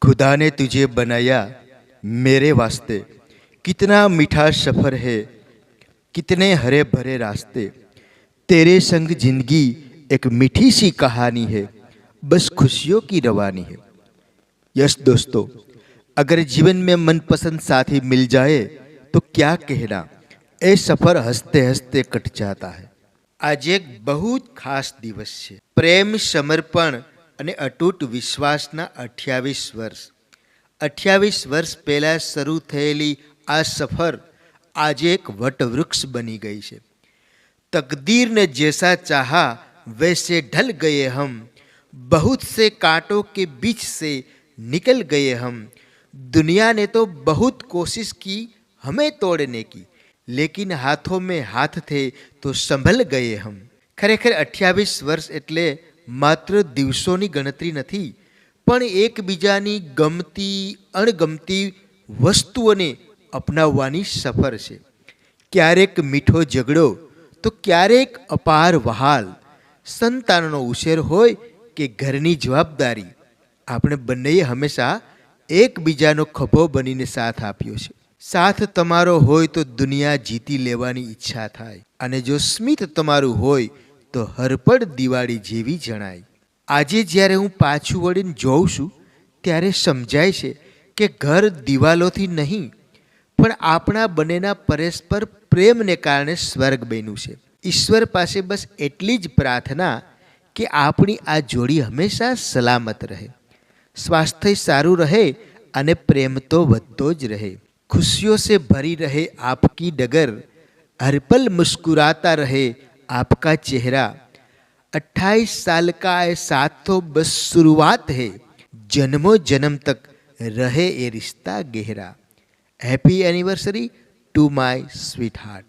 खुदा ने तुझे बनाया मेरे वास्ते, कितना मीठा सफ़र है, कितने हरे भरे रास्ते। तेरे संग जिंदगी एक मीठी सी कहानी है, बस खुशियों की रवानी है। यस दोस्तों, अगर जीवन में मनपसंद साथी मिल जाए तो क्या कहना, ए सफ़र हंसते हंसते कट जाता है। आज एक बहुत खास દિવસ છે। પ્રેમ, સમર્પણ અને અતૂટ વિશ્વાસના 28 વર્ષ। 28 વર્ષ પહેલા શરૂ થયેલી આ સફર આજે એક વટવૃક્ષ બની ગઈ છે। तकदीर ने जैसा चाहा वैसे ढल गए हम, बहुत से कांटों के बीच से निकल गए हम। दुनिया ने तो बहुत कोशिश की हमें तोड़ने की, लेकिन हाथों में हाथ थे तो संभल गए हम। खरेखर 28 વર્ષ એટલે માત્ર દિવસોની ગણતરી નથી, પણ એકબીજાની ગમતી અણગમતી વસ્તુઓને અપનાવવાની સફર છે। ક્યારેક મીઠો ઝઘડો તો ક્યારેક અપાર વહાલ, સંતાનનો ઉછેર હોય કે ઘરની જવાબદારી, આપણે બંનેએ હંમેશા એકબીજાનો ખભો બનીને સાથ આપ્યો છે। साथ तमारो होय तो दुनिया जीती लेवानी इच्छा थाय, अने जो स्मित तमारू होय तो हरपड़ दिवाળી जेवी जणाय। आजे ज्यारे हूँ पाछू वळीने जोउं छुं त्यारे समजाय छे के घर दिवालोथी नहीं पण आपणा बनेना परस्पर प्रेमने कारणे स्वर्ग बन्युं छे। ईश्वर पासे बस एटली ज प्रार्थना के आपणी आ जोड़ी हमेशा सलामत रहे, स्वास्थ्य सारू रहे अने प्रेम तो वधतो ज रहे। खुशियों से भरी रहे आपकी डगर, हर पल मुस्कुराता रहे आपका चेहरा। 28 साल का ये साथ तो बस शुरुआत है, जन्मों जन्म तक रहे ये रिश्ता गहरा। Happy anniversary to my sweet heart.